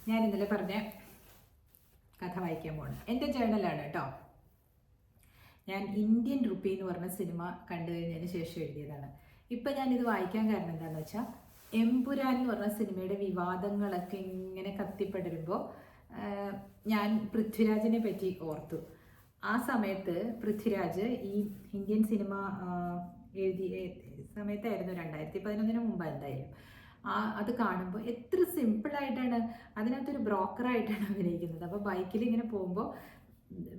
ഞാൻ ഇന്നലെ പറഞ്ഞ കഥ വായിക്കാൻ പോകണം. എൻ്റെ ജേണലാണ് കേട്ടോ. ഞാൻ ഇന്ത്യൻ റുപ്പി എന്ന് പറഞ്ഞ സിനിമ കണ്ടു കഴിഞ്ഞതിന് ശേഷം എഴുതിയതാണ്. ഇപ്പം ഞാനിത് വായിക്കാൻ കാരണം എന്താണെന്ന് വെച്ചാൽ, എമ്പുരാൻ എന്ന് പറഞ്ഞ സിനിമയുടെ വിവാദങ്ങളൊക്കെ ഇങ്ങനെ കത്തിപ്പടരുമ്പോൾ ഞാൻ പൃഥ്വിരാജിനെ പറ്റി ഓർത്തു. ആ സമയത്ത് പൃഥ്വിരാജ് ഈ ഇന്ത്യൻ സിനിമ എഴുതിയ സമയത്തായിരുന്നു, 2011 മുമ്പ് എന്തായാലും. അത് കാണുമ്പോൾ എത്ര സിമ്പിളായിട്ടാണ്, അതിനകത്തൊരു ബ്രോക്കറായിട്ടാണ് അഭിനയിക്കുന്നത്. അപ്പോൾ ബൈക്കിൽ ഇങ്ങനെ പോകുമ്പോൾ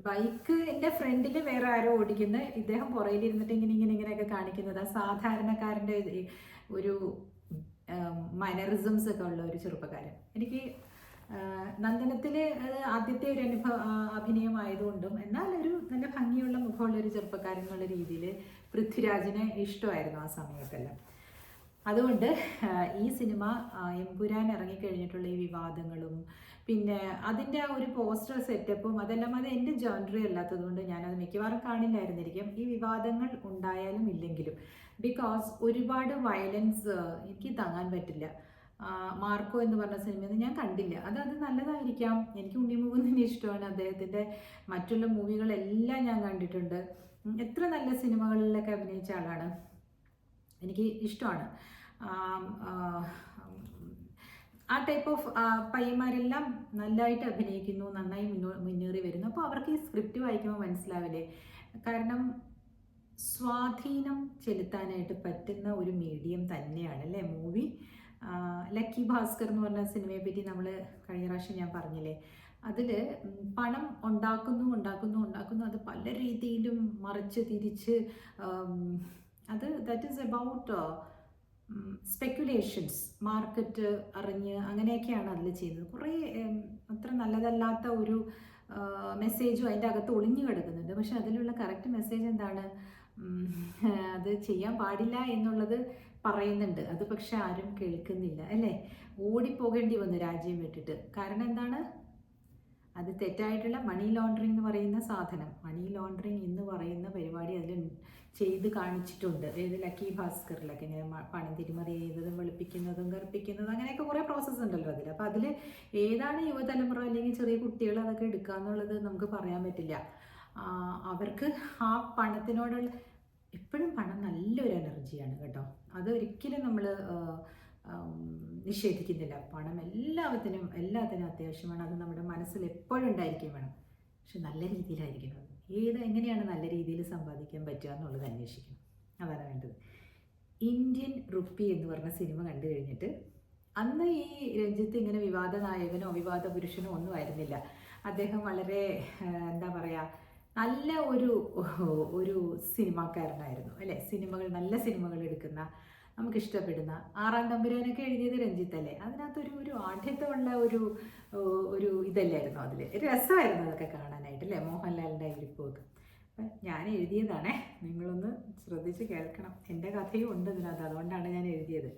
ബൈക്ക് എൻ്റെ ഫ്രണ്ടിൽ വേറെ ആരോ ഓടിക്കുന്നത്, ഇദ്ദേഹം പുറയിലിരുന്നിട്ട് ഇങ്ങനെയൊക്കെ കാണിക്കുന്നത് ആ സാധാരണക്കാരൻ്റെ ഒരു മാനറിസംസ് ഒക്കെ ഉള്ള ഒരു ചെറുപ്പക്കാരൻ. എനിക്ക് നന്ദനത്തിൽ അത് ആദ്യത്തെ ഒരു അഭിനയമായതുകൊണ്ടും എന്നാൽ ഒരു നല്ല ഭംഗിയുള്ള മുഖമുള്ള ഒരു ചെറുപ്പക്കാരൻ എന്നുള്ള രീതിയിൽ പൃഥ്വിരാജിനെ ഇഷ്ടമായിരുന്നു ആ സമയത്തെല്ലാം. അതുകൊണ്ട് ഈ സിനിമ എമ്പുരാൻ ഇറങ്ങിക്കഴിഞ്ഞിട്ടുള്ള ഈ വിവാദങ്ങളും പിന്നെ അതിൻ്റെ ആ ഒരു പോസ്റ്റർ സെറ്റപ്പും അതെല്ലാം അത് എൻ്റെ ജോൺറി അല്ലാത്തത് കൊണ്ട് ഞാനത് മിക്കവാറും കാണില്ലായിരുന്നിരിക്കും, ഈ വിവാദങ്ങൾ ഉണ്ടായാലും ഇല്ലെങ്കിലും. ബിക്കോസ് ഒരുപാട് വയലൻസ് എനിക്ക് താങ്ങാൻ പറ്റില്ല. മാർക്കോ എന്ന് പറഞ്ഞ സിനിമയൊന്നും ഞാൻ കണ്ടില്ല. അത് നല്ലതായിരിക്കാം. എനിക്ക് ഉണ്ണിമുകുന്ദൻ തന്നെ ഇഷ്ടമാണ്. അദ്ദേഹത്തിൻ്റെ മറ്റുള്ള മൂവികളെല്ലാം ഞാൻ കണ്ടിട്ടുണ്ട്. എത്ര നല്ല സിനിമകളിലൊക്കെ അഭിനയിച്ച ആളാണ്, എനിക്ക് ഇഷ്ടമാണ്. ആ ടൈപ്പ് ഓഫ് പയ്യന്മാരെല്ലാം നല്ലതായിട്ട് അഭിനയിക്കുന്നു, നന്നായി മുന്നേറി വരുന്നു. അപ്പോൾ അവർക്ക് ഈ സ്ക്രിപ്റ്റ് വായിക്കുമ്പോൾ മനസ്സിലാവില്ലേ, കാരണം സ്വാധീനം ചെലുത്താനായിട്ട് പറ്റുന്ന ഒരു മീഡിയം തന്നെയാണ് അല്ലേ മൂവി. ലക്കി ഭാസ്കർ എന്ന് പറഞ്ഞ സിനിമയെ പറ്റി നമ്മൾ കഴിഞ്ഞ പ്രാവശ്യം ഞാൻ പറഞ്ഞില്ലേ, അതിൽ പണം ഉണ്ടാക്കുന്നു, അത് പല രീതിയിലും മറിച്ച് തിരിച്ച് അത് that is about speculations, market അറിഞ്ഞ് അങ്ങനെയൊക്കെയാണ് അതിൽ ചെയ്യുന്നത്. കുറേ അത്ര നല്ലതല്ലാത്ത ഒരു മെസ്സേജും അതിൻ്റെ അകത്ത് ഒളിഞ്ഞു കിടക്കുന്നുണ്ട്. പക്ഷെ അതിലുള്ള കറക്റ്റ് മെസ്സേജ് എന്താണ്, അത് ചെയ്യാൻ പാടില്ല എന്നുള്ളത് പറയുന്നുണ്ട്. അത് പക്ഷെ ആരും കേൾക്കുന്നില്ല അല്ലേ. ഓടിപ്പോകേണ്ടി വന്നു രാജ്യം വിട്ടിട്ട്. കാരണം എന്താണ്, അത് തെറ്റായിട്ടുള്ള മണി ലോണ്ടറിങ് എന്ന് പറയുന്ന സാധനം, മണി ലോണ്ടറിങ് എന്ന് പറയുന്ന പരിപാടി അതിൽ ചെയ്ത് കാണിച്ചിട്ടുണ്ട്. ഏത് ലക്കി ഭാസ്കറിലൊക്കെ ഇങ്ങനെ പണം തിരിമറി ചെയ്തതും വെളുപ്പിക്കുന്നതും കറുപ്പിക്കുന്നതും അങ്ങനെയൊക്കെ കുറേ പ്രോസസ്സ് ഉണ്ടല്ലോ അതിൽ. അപ്പോൾ അതിൽ ഏതാണ് യുവതലമുറ അല്ലെങ്കിൽ ചെറിയ കുട്ടികൾ അതൊക്കെ എടുക്കുക എന്നുള്ളത് നമുക്ക് പറയാൻ പറ്റില്ല. അവർക്ക് ആ പണത്തിനോടുള്ള, എപ്പോഴും പണം നല്ലൊരു എനർജിയാണ് കേട്ടോ, അത് ഒരിക്കലും നമ്മൾ നിഷേധിക്കുന്നില്ല. പണം എല്ലാത്തിനും അത്യാവശ്യമാണ്. അത് നമ്മുടെ മനസ്സിൽ എപ്പോഴും ഉണ്ടായിരിക്കുകയും വേണം. പക്ഷെ നല്ല രീതിയിലായിരിക്കണം. എങ്ങനെയാണ് നല്ല രീതിയിൽ സമ്പാദിക്കാൻ പറ്റുക എന്നുള്ളത് അന്വേഷിക്കണം. അതാണ് വേണ്ടത്. ഇന്ത്യൻ റുപ്പി എന്ന് പറഞ്ഞ സിനിമ കണ്ടു കഴിഞ്ഞിട്ട് അന്ന് ഈ രഞ്ജിത്ത് ഇങ്ങനെ വിവാദ നായകനോ വിവാദ പുരുഷനോ ഒന്നും ആയിരുന്നില്ല. അദ്ദേഹം വളരെ എന്താ പറയുക, നല്ല ഒരു സിനിമാക്കാരനായിരുന്നു അല്ലേ. നല്ല സിനിമകൾ എടുക്കുന്ന, നമുക്ക് ഇഷ്ടപ്പെടുന്ന. ആറാം തമ്പുരാനൊക്കെ എഴുതിയത് രഞ്ജിത്തല്ലേ. അതിനകത്തൊരു ആഢ്യത്വമുള്ള ഒരു ഇതല്ലായിരുന്നു അതിൽ. രസമായിരുന്നു അതൊക്കെ കാണാനായിട്ട് അല്ലേ, മോഹൻലാലിൻ്റെ ഇരിപ്പൊക്കെ. അപ്പം ഞാൻ എഴുതിയതാണേ, നിങ്ങളൊന്ന് ശ്രദ്ധിച്ച് കേൾക്കണം. എൻ്റെ കഥയും ഉണ്ട് ഇതിനകത്ത്, അതുകൊണ്ടാണ് ഞാൻ എഴുതിയത്.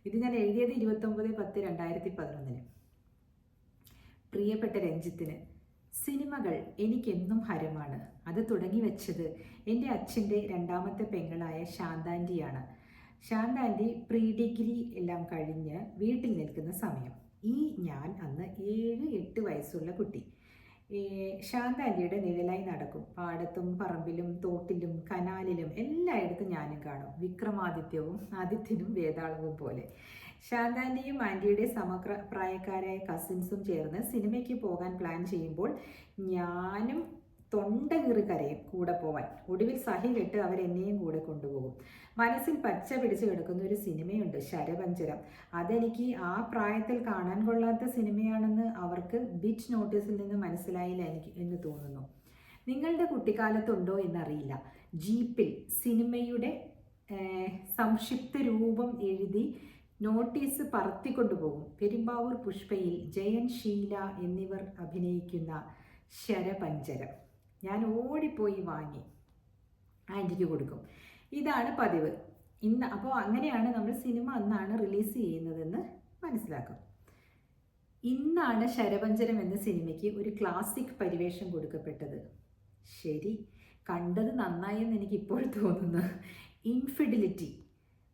ഇത് ഞാൻ എഴുതിയത് 29/10/2011. പ്രിയപ്പെട്ട രഞ്ജിത്തിന്, സിനിമകൾ എനിക്കെന്നും ഹരമാണ്. അത് തുടങ്ങി വെച്ചത് എൻ്റെ അച്ഛൻ്റെ രണ്ടാമത്തെ പെങ്ങളായ ശാന്താൻ്റിയാണ്. ശാന്താൻ്റി പ്രീ ഡിഗ്രി എല്ലാം കഴിഞ്ഞ് വീട്ടിൽ നിൽക്കുന്ന സമയം. ഞാൻ അന്ന് 7-8 വയസ്സുള്ള കുട്ടി. ശാന്താൻ്റിയുടെ നിഴലായി നടക്കും. പാടത്തും പറമ്പിലും തോട്ടിലും കനാലിലും എല്ലായിടത്തും ഞാനും കാണും. വിക്രമാദിത്യവും ആദിത്യനും വേതാളവും പോലെ. ശാന്താൻ്റിയും ആൻറ്റിയുടെ സമപ്രായക്കാരായ കസിൻസും ചേർന്ന് സിനിമയ്ക്ക് പോകാൻ പ്ലാൻ ചെയ്യുമ്പോൾ ഞാനും തൊണ്ട കീറി കരയും കൂടെ പോവാൻ. ഒടുവിൽ സഹി കെട്ട് അവരെന്നെയും കൂടെ കൊണ്ടുപോകും. മനസ്സിൽ പച്ച പിടിച്ച് കിടക്കുന്ന ഒരു സിനിമയുണ്ട്, ശരപഞ്ചരം. അതെനിക്ക് ആ പ്രായത്തിൽ കാണാൻ കൊള്ളാത്ത സിനിമയാണെന്ന് അവർക്ക് ബിറ്റ് നോട്ടീസിൽ നിന്ന് മനസ്സിലായില്ല എന്ന് തോന്നുന്നു. നിങ്ങളുടെ കുട്ടിക്കാലത്തുണ്ടോ എന്നറിയില്ല, ജീപ്പിൽ സിനിമയുടെ സംക്ഷിപ്ത രൂപം എഴുതി നോട്ടീസ് പറത്തിക്കൊണ്ടുപോകും. പെരുമ്പാവൂർ പുഷ്പയിൽ ജയൻ, ഷീല എന്നിവർ അഭിനയിക്കുന്ന ശരപഞ്ചരം ഞാൻ ഓടിപ്പോയി വാങ്ങി ആൻറ്റിക്ക് കൊടുക്കും. ഇതാണ് പതിവ്. അപ്പോൾ അങ്ങനെയാണ് നമ്മൾ സിനിമ അന്നാണ് റിലീസ് ചെയ്യുന്നതെന്ന് മനസ്സിലാക്കും. ഇന്നാണ് ശരപഞ്ചരം എന്ന സിനിമയ്ക്ക് ഒരു ക്ലാസിക് പരിവേഷം കൊടുക്കപ്പെട്ടത്. ശരി, കണ്ടത് നന്നായെന്ന് എനിക്കിപ്പോൾ തോന്നുന്നു. ഇൻഫിഡിലിറ്റി,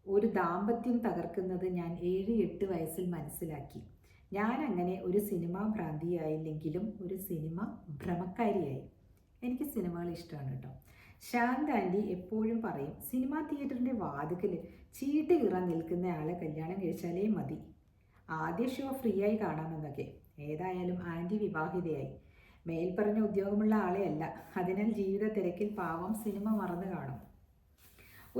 ഒരു ദാമ്പത്യം തകർക്കുന്നത് ഞാൻ 7-8 വയസ്സിൽ മനസ്സിലാക്കി. ഞാൻ അങ്ങനെ ഒരു സിനിമാ ഭ്രാന്തിയായില്ലെങ്കിലും ഒരു സിനിമ ഭ്രമക്കാരിയായി. എനിക്ക് സിനിമകൾ ഇഷ്ടമാണ് കേട്ടോ. ശാന്ത ആൻറ്റി എപ്പോഴും പറയും, സിനിമാ തിയേറ്ററിൻ്റെ വാതിക്കൽ ചീട്ട് കീറാൻ നിൽക്കുന്ന ആളെ കല്യാണം കഴിച്ചാലേ മതി, ആദ്യ ഷോ ഫ്രീ ആയി കാണാമെന്നൊക്കെ. ഏതായാലും ആൻറ്റി വിവാഹിതയായി. മേൽപ്പറഞ്ഞ ഉദ്യോഗമുള്ള ആളെയല്ല. അതിനാൽ ജീവിത തിരക്കിൽ പാവം സിനിമ മറന്നു കാണും.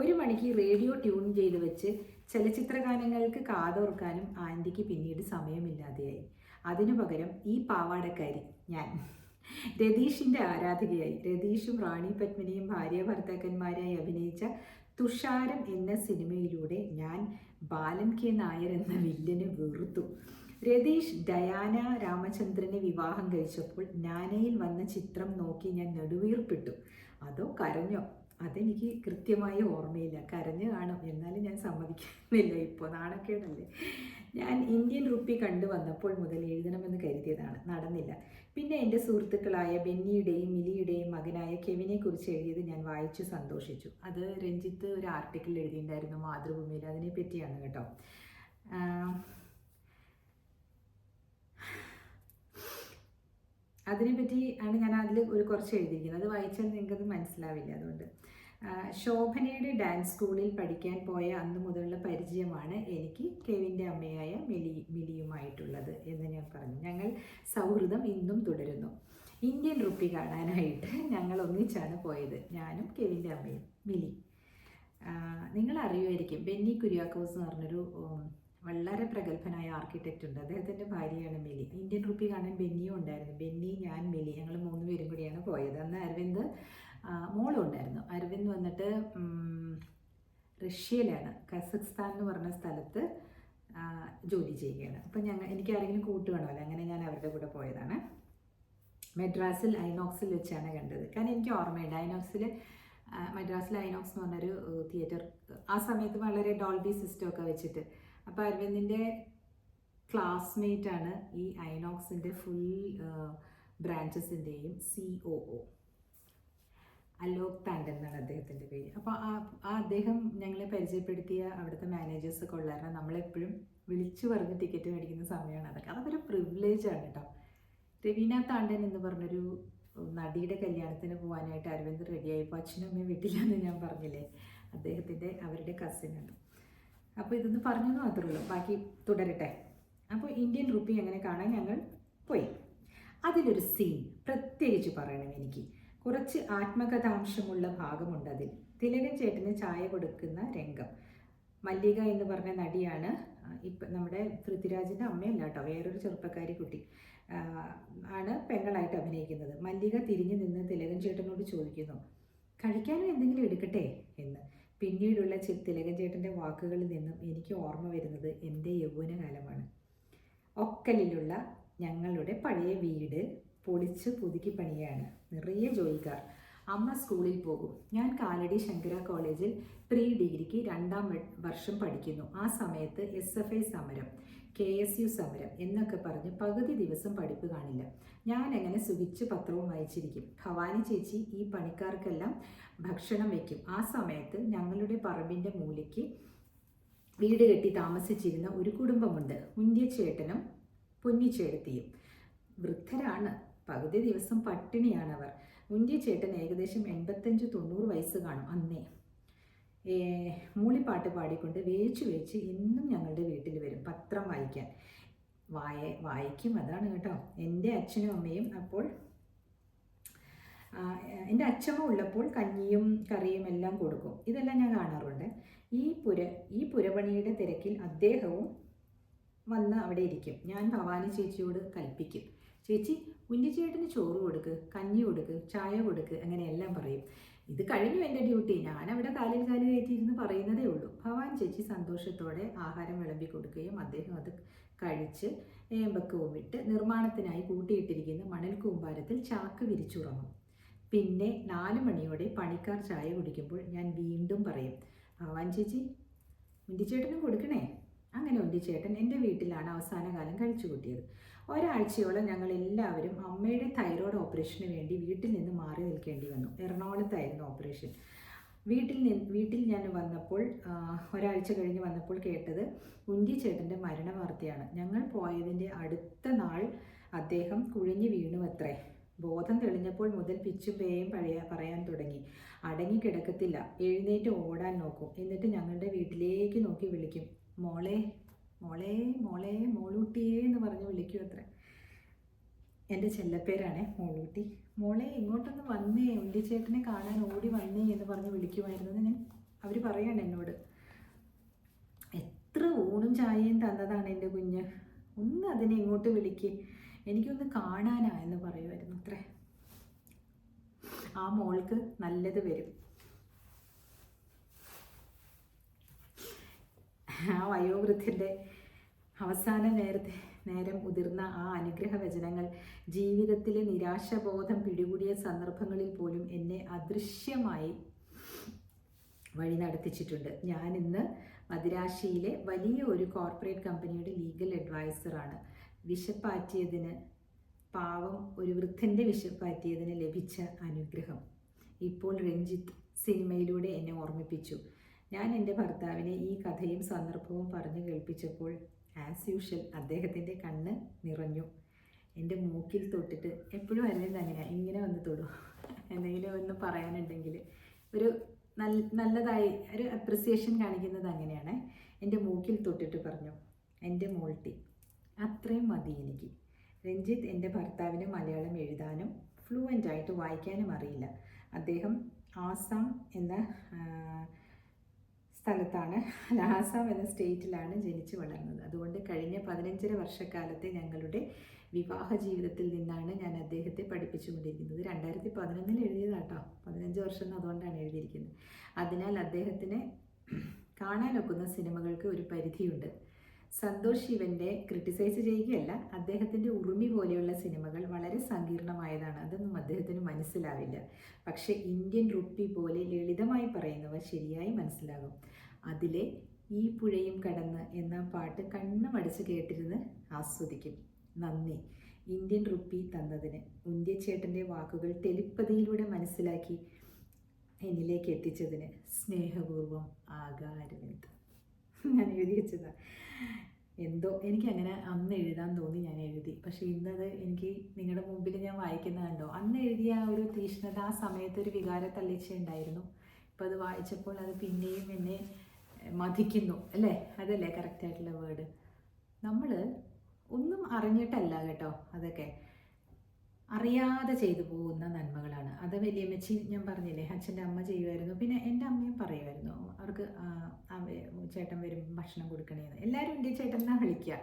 1 മണിക്ക് റേഡിയോ ട്യൂൺ ചെയ്ത് വെച്ച് ചലച്ചിത്രഗാനങ്ങൾക്ക് കാതോർക്കാനും ആൻറ്റിക്ക് പിന്നീട് സമയമില്ലാതെയായി. അതിനു പകരം ഈ പാവാടക്കാരി ഞാൻ രതീഷിൻ്റെ ആരാധികയായി. രതീഷും റാണി പത്മിനിയും ഭാര്യ ഭർത്താക്കന്മാരായി അഭിനയിച്ച തുഷാരം എന്ന സിനിമയിലൂടെ ഞാൻ ബാലൻ കെ നായർ എന്ന വില്ലന് വെറുത്തു. രതീഷ് ഡയാന രാമചന്ദ്രനെ വിവാഹം കഴിച്ചപ്പോൾ നാനയിൽ വന്ന ചിത്രം നോക്കി ഞാൻ നെടുവീർപ്പിട്ടു. അതോ കരഞ്ഞോ? അതെനിക്ക് കൃത്യമായി ഓർമ്മയില്ല. കരഞ്ഞു കാണും, എന്നാലും ഞാൻ സമ്മതിക്കുന്നില്ല. ഇപ്പോൾ നാണക്കേടല്ലേ. ഞാൻ ഇന്ത്യൻ റുപ്പി കണ്ടുവന്നപ്പോൾ മുതൽ എഴുതണമെന്ന് കരുതിയതാണ്, നടന്നില്ല. പിന്നെ എൻ്റെ സുഹൃത്തുക്കളായ ബെന്നിയുടെയും മിലിയുടെയും മകനായ കെവിനെ കുറിച്ച് എഴുതിയത് ഞാൻ വായിച്ചു സന്തോഷിച്ചു. അത് രഞ്ജിത്ത് ഒരു ആർട്ടിക്കിൾ എഴുതിയിട്ടുണ്ടായിരുന്നു മാതൃഭൂമിയിൽ, അതിനെ പറ്റിയാണ് കേട്ടോ. അതിനെപ്പറ്റി ആണ് ഞാൻ അതിൽ കുറച്ച് എഴുതിയിരിക്കുന്നത്. അത് വായിച്ചാൽ നിങ്ങൾക്കത് മനസ്സിലാവില്ല. അതുകൊണ്ട് ശോഭനയുടെ ഡാൻസ് സ്കൂളിൽ പഠിക്കാൻ പോയ അന്ന് മുതലുള്ള പരിചയമാണ് എനിക്ക് കെവിൻ്റെ അമ്മയായ മിലിയുമായിട്ടുള്ളത് എന്ന് ഞാൻ പറഞ്ഞു. ഞങ്ങൾ സൗഹൃദം ഇന്നും തുടരുന്നു. ഇന്ത്യൻ റുപ്പി കാണാനായിട്ട് ഞങ്ങൾ ഒന്നിച്ചാണ് പോയത്, ഞാനും കെവിൻ്റെ അമ്മയും മിലി. നിങ്ങൾ അറിയുമായിരിക്കും, ബെന്നി കുര്യാക്കോസ് എന്ന് പറഞ്ഞൊരു വളരെ പ്രഗത്ഭനായ ആർക്കിടെക്റ്റ് ഉണ്ട്. അദ്ദേഹത്തിൻ്റെ ഭാര്യയാണ് മിലി. ഇന്ത്യൻ റുപ്പി കാണാൻ ബെന്നിയും ഉണ്ടായിരുന്നു. ബെന്നി, ഞാൻ, മിലി, ഞങ്ങൾ 3 പേരും കൂടിയാണ് പോയത്. അന്ന് അരവിന്ദ് മോളും ഉണ്ടായിരുന്നു. അരവിന്ദ് വന്നിട്ട് റഷ്യയിലാണ്, കസഖ്സ്ഥാൻ എന്ന് പറഞ്ഞ സ്ഥലത്ത് ജോലി ചെയ്യുകയാണ്. അപ്പം എനിക്ക് ആരെങ്കിലും കൂട്ട് വേണമല്ലോ, അങ്ങനെ ഞാൻ അവരുടെ കൂടെ പോയതാണ്. മദ്രാസിൽ ഐനോക്സിൽ വെച്ചാണ് കണ്ടത്. കാരണം എനിക്ക് ഓർമ്മയുണ്ട്, മദ്രാസിൽ ഐനോക്സ് എന്ന് പറഞ്ഞൊരു തിയേറ്റർ ആ സമയത്ത് വളരെ ഡോൾബി സിസ്റ്റം ഒക്കെ വെച്ചിട്ട്. അപ്പോൾ അരവിന്ദിൻ്റെ ക്ലാസ്മേറ്റാണ് ഈ ഐനോക്സിൻ്റെ ഫുൾ ബ്രാഞ്ചസിൻ്റെയും COO. അലോക് താണ്ടൻ എന്നാണ് അദ്ദേഹത്തിൻ്റെ പേര്. അപ്പോൾ അദ്ദേഹം ഞങ്ങളെ പരിചയപ്പെടുത്തിയ അവിടുത്തെ മാനേജേഴ്സൊക്കെ ഉള്ളായിരുന്നു. നമ്മളെപ്പോഴും വിളിച്ചു പറഞ്ഞ് ടിക്കറ്റ് മേടിക്കുന്ന സമയമാണ് അതൊക്കെ. അതൊരു പ്രിവിലേജാണ് കേട്ടോ. രവീന താണ്ടൻ എന്ന് പറഞ്ഞൊരു നടിയുടെ കല്യാണത്തിന് പോകാനായിട്ട് അരവിന്ദ് റെഡിയായപ്പോൾ അച്ഛനും അമ്മയും വീട്ടിലാന്ന് ഞാൻ പറഞ്ഞില്ലേ, അവരുടെ കസിനാണ്. അപ്പോൾ ഇതൊന്ന് പറഞ്ഞെന്ന് മാത്രമേ ഉള്ളൂ, ബാക്കി തുടരട്ടെ. അപ്പോൾ ഇന്ത്യൻ റുപ്പി അങ്ങനെ കാണാൻ ഞങ്ങൾ പോയി. അതിലൊരു സീൻ പ്രത്യേകിച്ച് പറയണം എനിക്ക്. കുറച്ച് ആത്മകഥാംശമുള്ള ഭാഗമുണ്ട് അതിൽ. തിലകൻ ചേട്ടന് ചായ കൊടുക്കുന്ന രംഗം. മല്ലിക എന്ന് പറഞ്ഞ നടിയാണ്, ഇപ്പം നമ്മുടെ പൃഥ്വിരാജിൻ്റെ അമ്മയല്ല കേട്ടോ, വേറൊരു ചെറുപ്പക്കാരി കുട്ടി ആണ് പെങ്ങളായിട്ട് അഭിനയിക്കുന്നത്. മല്ലിക തിരിഞ്ഞു നിന്ന് തിലകൻ ചേട്ടനോട് ചോദിക്കുന്നു, കഴിക്കാനും എന്തെങ്കിലും എടുക്കട്ടെ എന്ന്. പിന്നീടുള്ള തിലകൻ ചേട്ടൻ്റെ വാക്കുകളിൽ നിന്നും എനിക്ക് ഓർമ്മ വരുന്നത് എൻ്റെ യൗവനകാലമാണ്. ഒക്കലിലുള്ള ഞങ്ങളുടെ പഴയ വീട് പൊളിച്ച് പുതുക്കി പണിയാണ്. നിറയെ ജോലിക്കാർ. അമ്മ സ്കൂളിൽ പോകും. ഞാൻ കാലടി ശങ്കര കോളേജിൽ പ്രീ ഡിഗ്രിക്ക് 2ാം വർഷം പഠിക്കുന്നു. ആ സമയത്ത് SFI സമരം, KSU സമരം എന്നൊക്കെ പറഞ്ഞ് പകുതി ദിവസം പഠിപ്പ് കാണില്ല. ഞാൻ അങ്ങനെ സുഖിച്ച് പത്രവും വായിച്ചിരിക്കും. ഭവാനി ചേച്ചി ഈ പണിക്കാർക്കെല്ലാം ഭക്ഷണം വയ്ക്കും. ആ സമയത്ത് ഞങ്ങളുടെ പറമ്പിൻ്റെ മൂലയ്ക്ക് വീട് കെട്ടി താമസിച്ചിരുന്ന ഒരു കുടുംബമുണ്ട്. ഉണ്ണിച്ചേട്ടനും പൊന്നിച്ചേട്ടത്തിയും. വൃദ്ധരാണ്, പകുതി ദിവസം പട്ടിണിയാണവർ. ഉണ്ണിച്ചേട്ടൻ ഏകദേശം 85-90 വയസ്സ് കാണും അന്നേ. മൂളിപ്പാട്ട് പാടിക്കൊണ്ട് വേച്ച് എന്നും ഞങ്ങളുടെ വീട്ടിൽ വരും പത്രം വായിക്കാൻ. വായിക്കും, അതാണ് കേട്ടോ. എൻ്റെ അച്ഛനും അമ്മയും അപ്പോൾ എൻ്റെ അച്ഛമ്മ ഉള്ളപ്പോൾ കഞ്ഞിയും കറിയും എല്ലാം കൊടുക്കും. ഇതെല്ലാം ഞാൻ കാണാറുണ്ട്. ഈ പുരപണിയുടെ തിരക്കിൽ അദ്ദേഹവും വന്ന് അവിടെ ഇരിക്കും. ഞാൻ ഭവാനി ചേച്ചിയോട് കൽപ്പിക്കും, ചേച്ചി ഉണ്ണിച്ചേട്ടന് ചോറ് കൊടുക്ക്, കഞ്ഞി കൊടുക്ക്, ചായ കൊടുക്ക്, അങ്ങനെയെല്ലാം പറയും. ഇത് കഴിഞ്ഞു എൻ്റെ ഡ്യൂട്ടി, ഞാനവിടെ കാലിൽ കയറ്റിയിരുന്ന് പറയുന്നതേ ഉള്ളൂ. ഭവാനി ചേച്ചി സന്തോഷത്തോടെ ആഹാരം വിളമ്പി കൊടുക്കുകയും അദ്ദേഹം അത് കഴിച്ച് ഏമ്പക്കവും വിട്ട് നിർമ്മാണത്തിനായി കൂട്ടിയിട്ടിരിക്കുന്ന മണൽ കൂമ്പാരത്തിൽ ചാക്ക് വിരിച്ചുറങ്ങും. പിന്നെ 4 മണിയോടെ പണിക്കാർ ചായ കുടിക്കുമ്പോൾ ഞാൻ വീണ്ടും പറയും, ഭവാനി ചേച്ചി ഉണ്ണിച്ചേട്ടനും കൊടുക്കണേ. അങ്ങനെ ഉണ്ണിച്ചേട്ടൻ എൻ്റെ വീട്ടിലാണ് അവസാന കാലം കഴിച്ചു കൂട്ടിയത്. ഒരാഴ്ചയോളം ഞങ്ങൾ എല്ലാവരും അമ്മയുടെ തൈറോയ്ഡ് ഓപ്പറേഷന് വേണ്ടി വീട്ടിൽ നിന്ന് മാറി നിൽക്കേണ്ടി വന്നു. എറണാകുളത്തായിരുന്നു ഓപ്പറേഷൻ. വീട്ടിൽ ഞാൻ വന്നപ്പോൾ ഒരാഴ്ച കഴിഞ്ഞ് വന്നപ്പോൾ കേട്ടത് ഉണ്ണിച്ചേട്ടൻ്റെ മരണ വാർത്തയാണ്. ഞങ്ങൾ പോയതിൻ്റെ അടുത്ത നാൾ അദ്ദേഹം കുഴിഞ്ഞു വീണുവത്രേ. ബോധം തെളിഞ്ഞപ്പോൾ മുതൽ പിച്ചും പേയും പറയാൻ തുടങ്ങി. അടങ്ങി കിടക്കത്തില്ല, എഴുന്നേറ്റ് ഓടാൻ നോക്കും. എന്നിട്ട് ഞങ്ങളുടെ വീട്ടിലേക്ക് നോക്കി വിളിക്കും, മോളെ മോളെ മോളെ മോളൂട്ടിയേ എന്ന് പറഞ്ഞ് വിളിക്കും അത്രേ. എൻ്റെ ചെല്ലപ്പേരാണേ മോളൂട്ടി. മോളെ ഇങ്ങോട്ടൊന്ന് വന്നേ, ഉണ്ണിച്ചേട്ടനെ കാണാൻ ഓടി വന്നേ എന്ന് പറഞ്ഞ് വിളിക്കുമായിരുന്നു. അവർ പറയാണ് എന്നോട്. എത്ര ഊണും ചായയും തന്നതാണ് എൻ്റെ കുഞ്ഞ്, ഒന്ന് അതിനെ ഇങ്ങോട്ട് വിളിക്ക്, എനിക്കൊന്ന് കാണാനാ എന്ന് പറയുമായിരുന്നു അത്രേ. ആ മോൾക്ക് നല്ലത് വരും. ആ വയോവൃദ്ധൻ്റെ അവസാന നേരം ഉതിർന്ന ആ അനുഗ്രഹ വചനങ്ങൾ ജീവിതത്തിലെ നിരാശബോധം പിടികൂടിയ സന്ദർഭങ്ങളിൽ പോലും എന്നെ അദൃശ്യമായി വഴി നടത്തിച്ചിട്ടുണ്ട്. ഞാൻ ഇന്ന് മദിരാശിയിലെ വലിയ ഒരു കോർപ്പറേറ്റ് കമ്പനിയുടെ ലീഗൽ അഡ്വൈസറാണ്. വിശപ്പാറ്റിയതിന്, പാവം ഒരു വൃദ്ധൻ്റെ വിശപ്പാറ്റിയതിന് ലഭിച്ച അനുഗ്രഹം ഇപ്പോൾ രഞ്ജിത്ത് സിനിമയിലൂടെ എന്നെ ഓർമ്മിപ്പിച്ചു. ഞാൻ എൻ്റെ ഭർത്താവിനെ ഈ കഥയും സന്ദർഭവും പറഞ്ഞു കേൾപ്പിച്ചപ്പോൾ ആസ് യൂഷ്വൽ അദ്ദേഹത്തിൻ്റെ കണ്ണ് നിറഞ്ഞു. എൻ്റെ മൂക്കിൽ തൊട്ടിട്ട്, എപ്പോഴും അരുന്നത് അങ്ങനെയാണ്, ഇങ്ങനെ വന്ന് തൊടും എന്തെങ്കിലും ഒന്ന് പറയാനുണ്ടെങ്കിൽ ഒരു നല്ലതായി ഒരു അപ്രിസിയേഷൻ കാണിക്കുന്നത് അങ്ങനെയാണ്. എൻ്റെ മൂക്കിൽ തൊട്ടിട്ട് പറഞ്ഞു, എൻ്റെ മോൾട്ടി, അത്രയും മതി എനിക്ക്. രഞ്ജിത്ത് എൻ്റെ ഭർത്താവിന് മലയാളം എഴുതാനും ഫ്ലുവൻ്റായിട്ട് വായിക്കാനും അറിയില്ല. അദ്ദേഹം ആസാം എന്ന സ്ഥലത്താണ്, ആസാം എന്ന സ്റ്റേറ്റിലാണ് ജനിച്ചു വളർന്നത്. അതുകൊണ്ട് കഴിഞ്ഞ 15 വർഷക്കാലത്തെ ഞങ്ങളുടെ വിവാഹ ജീവിതത്തിൽ നിന്നാണ് ഞാൻ അദ്ദേഹത്തെ പഠിപ്പിച്ചുകൊണ്ടിരിക്കുന്നത്. 2011 എഴുതിയതാട്ടോ, 15 വർഷം അതുകൊണ്ടാണ് എഴുതിയിരിക്കുന്നത്. അതിനാൽ അദ്ദേഹത്തിന് കാണാനൊക്കുന്ന സിനിമകൾക്ക് ഒരു പരിധിയുണ്ട്. സന്തോഷ് ശിവൻ്റെ ക്രിട്ടിസൈസ് ചെയ്യുകയല്ല, അദ്ദേഹത്തിൻ്റെ ഉറുമി പോലെയുള്ള സിനിമകൾ വളരെ സങ്കീർണമായതാണ്, അതൊന്നും അദ്ദേഹത്തിന് മനസ്സിലാവില്ല. പക്ഷേ ഇന്ത്യൻ റുപ്പി പോലെ ലളിതമായി പറയുന്നവ ശരിയായി മനസ്സിലാകും. അതിലെ ഈ പുഴയും കടന്ന് എന്ന പാട്ട് കണ്ണുമടച്ച് കേട്ടിരുന്ന് ആസ്വദിക്കും. നന്ദി ഇന്ത്യൻ റുപ്പി തന്നതിന്. ഉണ്ണിച്ചേട്ടൻ്റെ വാക്കുകൾ ടെലിപ്പതിയിലൂടെ മനസ്സിലാക്കി എന്നിലേക്ക് എത്തിച്ചതിന്. സ്നേഹപൂർവ്വം ആകാരവിന്ദ്. ഞാൻ എഴുതി വെച്ചതാണ്. എന്തോ എനിക്കങ്ങനെ അന്ന് എഴുതാൻ തോന്നി, ഞാൻ എഴുതി. പക്ഷേ ഇന്നത് എനിക്ക് നിങ്ങളുടെ മുമ്പിൽ ഞാൻ വായിക്കുന്നത് കണ്ടോ, അന്ന് എഴുതിയ ആ ഒരു തീഷ്ണത, ആ സമയത്ത് ഒരു വികാര തള്ളിച്ച ഉണ്ടായിരുന്നു. അപ്പോൾ അത് വായിച്ചപ്പോൾ അത് പിന്നെയും എന്നെ മതിക്കുന്നു, അല്ലേ? അതല്ലേ കറക്റ്റായിട്ടുള്ള വേർഡ്. നമ്മൾ ഒന്നും അറിഞ്ഞിട്ടല്ല കേട്ടോ, അതൊക്കെ അറിയാതെ ചെയ്തു പോകുന്ന നന്മകളാണ്. അത് വലിയമ്മച്ചി, ഞാൻ പറഞ്ഞില്ലേ, അച്ഛൻ്റെ അമ്മ ചെയ്യുമായിരുന്നു. പിന്നെ എൻ്റെ അമ്മയും പറയുമായിരുന്നു, അവർക്ക് ചേട്ടൻ വരും ഭക്ഷണം കൊടുക്കണേന്ന്. എല്ലാവരും എൻ്റെ ചേട്ടനാണ് വിളിക്കുക.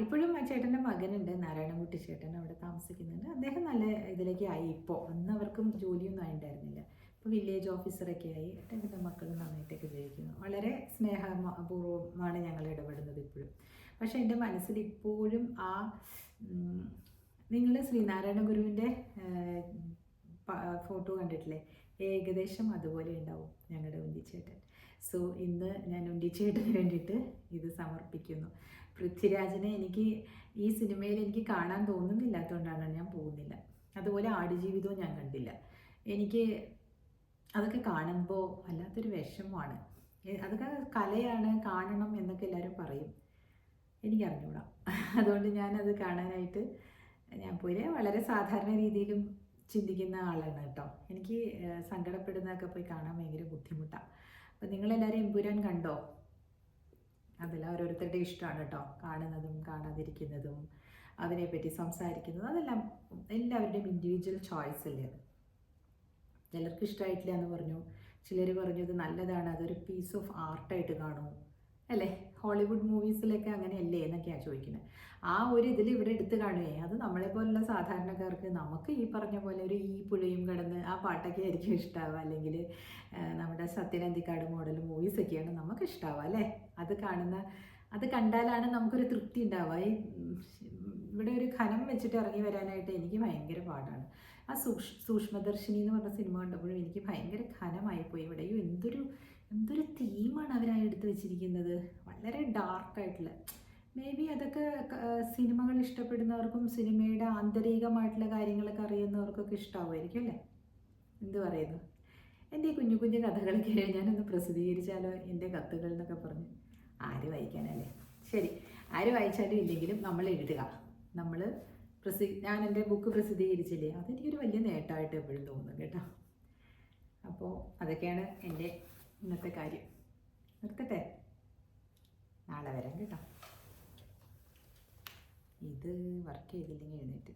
ഇപ്പോഴും ആ ചേട്ടൻ്റെ മകനുണ്ട്, നാരായണൻകുട്ടി ചേട്ടൻ, അവിടെ താമസിക്കുന്നുണ്ട്. അദ്ദേഹം നല്ല ഇതിലേക്ക് ആയി ഇപ്പോൾ. അന്ന് അവർക്കും ജോലിയൊന്നും ആയിട്ടുണ്ടായിരുന്നില്ല. ഇപ്പോൾ വില്ലേജ് ഓഫീസറൊക്കെ ആയി. എൻ്റെ മക്കളും നന്നായിട്ടൊക്കെ ജീവിക്കുന്നു. വളരെ സ്നേഹപൂർവ്വമാണ് ഞങ്ങൾ ഇടപെടുന്നത് ഇപ്പോഴും. പക്ഷേ എൻ്റെ മനസ്സിൽ ഇപ്പോഴും ആ നിങ്ങൾ ശ്രീനാരായണ ഗുരുവിൻ്റെ ഫോട്ടോ കണ്ടിട്ടില്ലേ, ഏകദേശം അതുപോലെ ഉണ്ടാവും ഞങ്ങളുടെ ഉണ്ണിച്ചേട്ടൻ. സോ ഇന്ന് ഞാൻ ഉണ്ണിച്ചേട്ടന് വേണ്ടിയിട്ട് ഇത് സമർപ്പിക്കുന്നു. പൃഥ്വിരാജിനെ എനിക്ക് ഈ സിനിമയിൽ എനിക്ക് കാണാൻ തോന്നുന്നില്ലാത്തതുകൊണ്ടാണ് ഞാൻ പോകുന്നില്ല. അതുപോലെ ആടുജീവിതവും ഞാൻ കണ്ടില്ല. എനിക്ക് അതൊക്കെ കാണുമ്പോൾ വല്ലാത്തൊരു വിഷമമാണ്. അതൊക്കെ കലയാണ്, കാണണം എന്നൊക്കെ എല്ലാവരും പറയും. എനിക്കറിഞ്ഞൂടാ. അതുകൊണ്ട് ഞാനത് കാണാനായിട്ട് ഞാൻ പോയി. വളരെ സാധാരണ രീതിയിലും ചിന്തിക്കുന്ന ആളാണ് കേട്ടോ. എനിക്ക് സങ്കടപ്പെടുന്നതൊക്കെ പോയി കാണാൻ ഭയങ്കര ബുദ്ധിമുട്ടാണ്. അപ്പോൾ നിങ്ങളെല്ലാവരും എമ്പുരാൻ കണ്ടോ? അതെല്ലാം ഓരോരുത്തരുടെ ഇഷ്ടമാണ് കേട്ടോ, കാണുന്നതും കാണാതിരിക്കുന്നതും അതിനെപ്പറ്റി സംസാരിക്കുന്നതും അതെല്ലാം എല്ലാവരുടെയും ഇൻഡിവിജ്വൽ ചോയ്സ് അല്ലേ അത്. ചിലർക്ക് ഇഷ്ടമായിട്ടില്ല എന്ന് പറഞ്ഞു, ചിലർ പറഞ്ഞു ഇത് നല്ലതാണ്, അതൊരു പീസ് ഓഫ് ആർട്ടായിട്ട് കാണുമോ, അല്ലേ? ഹോളിവുഡ് മൂവീസിലൊക്കെ അങ്ങനെയല്ലേ എന്നൊക്കെയാണ് ചോദിക്കുന്നത്. ആ ഒരു ഇതിൽ ഇവിടെ എടുത്ത് കാണുകയെ, അത് നമ്മളെപ്പോലുള്ള സാധാരണക്കാർക്ക് നമുക്ക് ഈ പറഞ്ഞ പോലെ ഒരു ഈ പുഴയും കടന്ന് ആ പാട്ടൊക്കെ ആയിരിക്കും ഇഷ്ടമാവുക. അല്ലെങ്കിൽ നമ്മുടെ സത്യനന്ദിക്കാട് മോഡൽ മൂവീസൊക്കെയാണ് നമുക്ക് ഇഷ്ടമാവുക, അല്ലേ? അത് കണ്ടാലാണ് നമുക്കൊരു തൃപ്തി ഉണ്ടാവുക. ഇവിടെ ഒരു ഖനം വെച്ചിട്ട് ഇറങ്ങി വരാനായിട്ട് എനിക്ക് ഭയങ്കര പാടാണ്. ആ സൂക്ഷ്മദർശിനി എന്ന് പറഞ്ഞ സിനിമ കണ്ടപ്പോഴും എനിക്ക് ഭയങ്കര ഖനമായിപ്പോയി. ഇവിടെയും എന്തൊരു തീമാണ് അവരായി എടുത്ത് വെച്ചിരിക്കുന്നത്, വളരെ ഡാർക്കായിട്ടുള്ള. മേ ബി അതൊക്കെ സിനിമകൾ ഇഷ്ടപ്പെടുന്നവർക്കും സിനിമയുടെ ആന്തരികമായിട്ടുള്ള കാര്യങ്ങളൊക്കെ അറിയുന്നവർക്കൊക്കെ ഇഷ്ടമാവുമായിരിക്കും, അല്ലേ? എന്ത് പറയുന്നു? എൻ്റെ ഈ കുഞ്ഞു കുഞ്ഞു കഥകളൊക്കെ ഞാനൊന്ന് പ്രസിദ്ധീകരിച്ചാലോ, എൻ്റെ കത്തുകൾ എന്നൊക്കെ പറഞ്ഞ്. ആര് വായിക്കാനല്ലേ? ശരി, ആര് വായിച്ചാലും ഇല്ലെങ്കിലും നമ്മൾ എഴുതുക. നമ്മൾ ഞാൻ എൻ്റെ ബുക്ക് പ്രസിദ്ധീകരിച്ചില്ലേ, അതെനിക്കൊരു വലിയ നേട്ടമായിട്ട് എപ്പോഴും തോന്നുന്നു കേട്ടോ. അപ്പോൾ അതൊക്കെയാണ് എൻ്റെ ഇന്നത്തെ കാര്യം. നിർത്തട്ടെ, നാളെ വരാം കേട്ടോ. ഇത് വർക്ക് ചെയ്തില്ലെങ്കിൽ എഴുന്നേറ്റ്